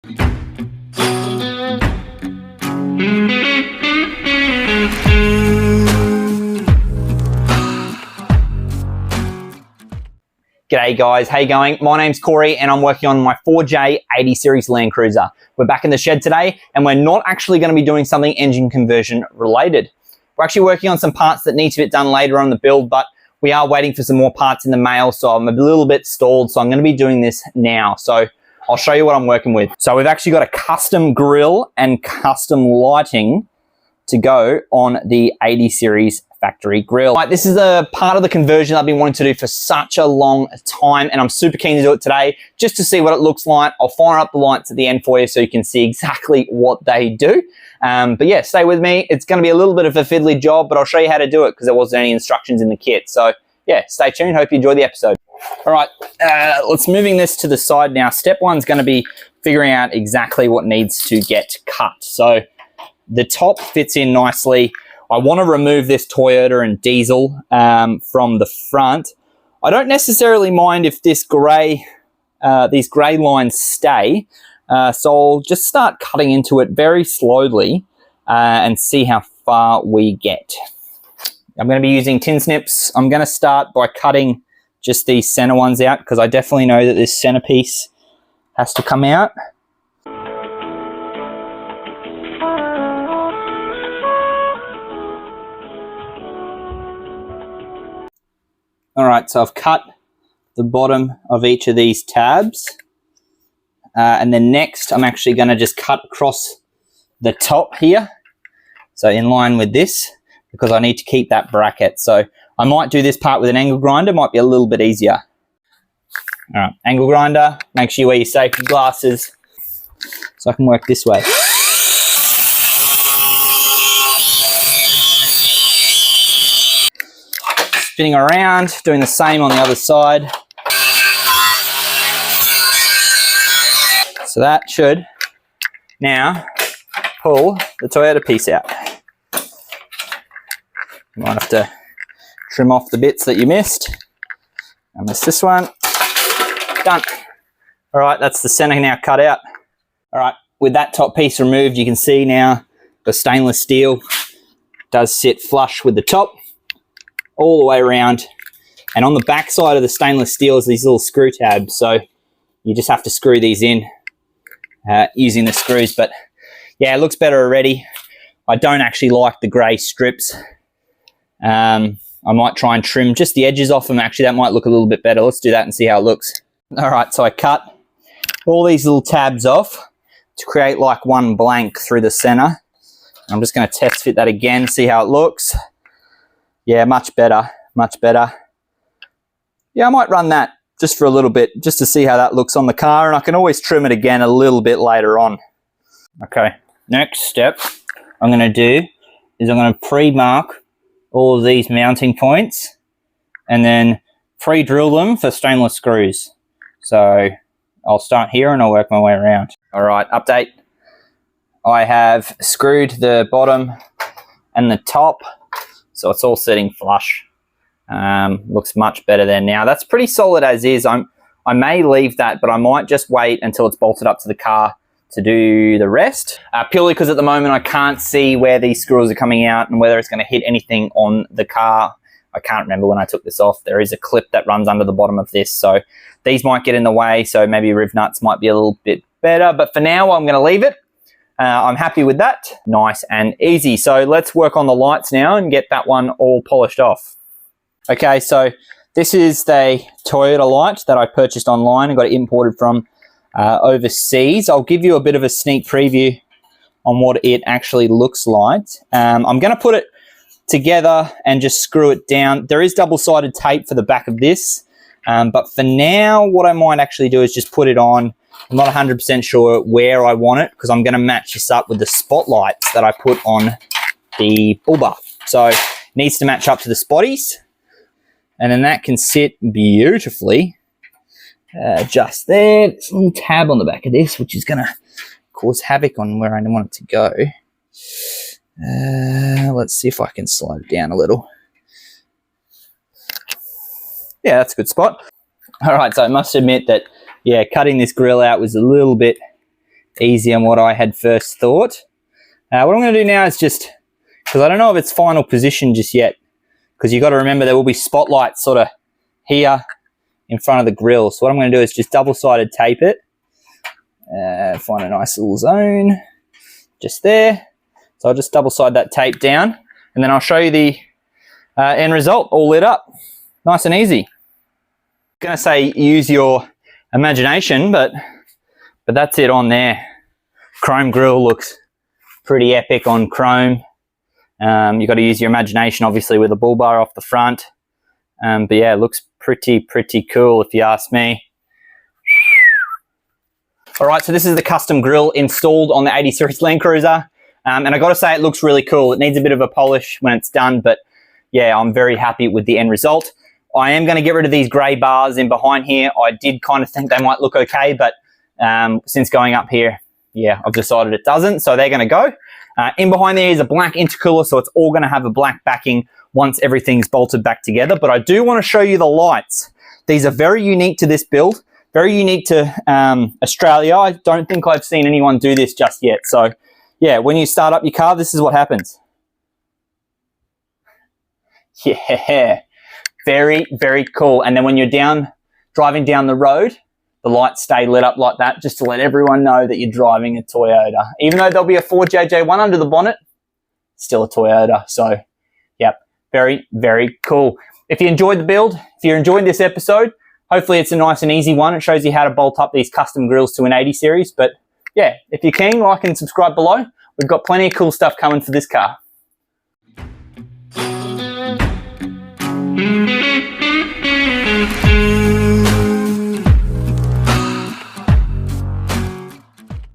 G'day guys, how you going? My name's Corey and I'm working on my 4J 80 Series Land Cruiser. We're back in the shed today and we're not actually going to be doing something engine conversion related. We're actually working on some parts that need to get done later on in the build, but we are waiting for some more parts in the mail, so I'm a little bit stalled, so I'm going to be doing this now. So I'll show you what I'm working with. So we've actually got a custom grill and custom lighting to go on the 80 Series factory grill. Right, this is a part of the conversion I've been wanting to do for such a long time, and I'm super keen to do it today just to see what it looks like. I'll fire up the lights at the end for you so you can see exactly what they do. But yeah, stay with me. It's going to be a little bit of a fiddly job, but I'll show you how to do it because there wasn't any instructions in the kit. So yeah, stay tuned. Hope you enjoy the episode. All right, let's moving this to the side now. Step one's going to be figuring out exactly what needs to get cut. So the top fits in nicely. I want to remove this Toyota and diesel from the front. I don't necessarily mind if this these grey lines stay. So I'll just start cutting into it very slowly and see how far we get. I'm going to be using tin snips. I'm going to start by cutting just these center ones out because I definitely know that this centerpiece has to come out. All right, so I've cut the bottom of each of these tabs. And then next, I'm actually going to just cut across the top here. So in line with this, because I need to keep that bracket. So I might do this part with an angle grinder, might be a little bit easier. All right, angle grinder, make sure you wear your safety glasses so I can work this way. Spinning around, doing the same on the other side. So that should now pull the Toyota piece out. You might have to trim off the bits that you missed. I missed this one. Done. All right, that's the center now cut out. All right, with that top piece removed, you can see now the stainless steel does sit flush with the top all the way around. And on the back side of the stainless steel is these little screw tabs. So you just have to screw these in using the screws. But yeah, it looks better already. I don't actually like the grey strips. I might try and trim just the edges off them. Actually, that might look a little bit better. Let's do that and see how it looks. All right, so I cut all these little tabs off to create like one blank through the center. I'm just going to test fit that again, see how it looks. Yeah, much better, much better. Yeah, I might run that just for a little bit, just to see how that looks on the car, and I can always trim it again a little bit later on. Okay, next step I'm going to do is I'm going to pre-mark all of these mounting points and then pre-drill them for stainless screws. So I'll start here and I'll work my way around. All right, update. I have screwed the bottom and the top, so it's all sitting flush. Looks much better there now. That's pretty solid as is. I may leave that, but I might just wait until it's bolted up to the car to do the rest. Purely because at the moment I can't see where these screws are coming out and whether it's going to hit anything on the car. I can't remember when I took this off. There is a clip that runs under the bottom of this, so these might get in the way, so maybe riv nuts might be a little bit better. But for now, I'm going to leave it. I'm happy with that. Nice and easy. So let's work on the lights now and get that one all polished off. Okay, so this is the Toyota light that I purchased online and got it imported from overseas. I'll give you a bit of a sneak preview on what it actually looks like. I'm going to put it together and just screw it down. There is double-sided tape for the back of this, but for now, what I might actually do is just put it on. I'm not 100% sure where I want it because I'm going to match this up with the spotlights that I put on the bull bar. So it needs to match up to the spotties, and then that can sit beautifully just there. There's a little tab on the back of this, which is going to cause havoc on where I want it to go. Let's see if I can slide it down a little. Yeah, that's a good spot. All right, so I must admit that, yeah, cutting this grill out was a little bit easier than what I had first thought. What I'm going to do now is just, because I don't know if it's final position just yet, because you've got to remember there will be spotlights sort of here in front of the grill. So what I'm going to do is just double-sided tape it. Find a nice little zone just there. So I'll just double-side that tape down, and then I'll show you the end result all lit up. Nice and easy. I'm going to say use your imagination, but that's it on there. Chrome grill looks pretty epic on chrome. You've got to use your imagination, obviously, with a bull bar off the front. But yeah, it looks pretty cool if you ask me. All right, so this is the custom grill installed on the 80 Series Land Cruiser. And I got to say, it looks really cool. It needs a bit of a polish when it's done, but yeah, I'm very happy with the end result. I am going to get rid of these grey bars in behind here. I did kind of think they might look okay, but since going up here, yeah, I've decided it doesn't, so they're going to go. In behind there is a black intercooler, so it's all going to have a black backing once everything's bolted back together. But I do want to show you the lights. These are very unique to this build, very unique to Australia. I don't think I've seen anyone do this just yet. So yeah, when you start up your car, this is what happens. Yeah, very cool. And then when you're driving down the road, the lights stay lit up like that, just to let everyone know that you're driving a Toyota. Even though there'll be a Ford JJ1 under the bonnet, still a Toyota. So, yep, very cool. If you enjoyed the build, if you're enjoying this episode, hopefully it's a nice and easy one. It shows you how to bolt up these custom grills to an 80 series. But yeah, if you're keen, like and subscribe below. We've got plenty of cool stuff coming for this car.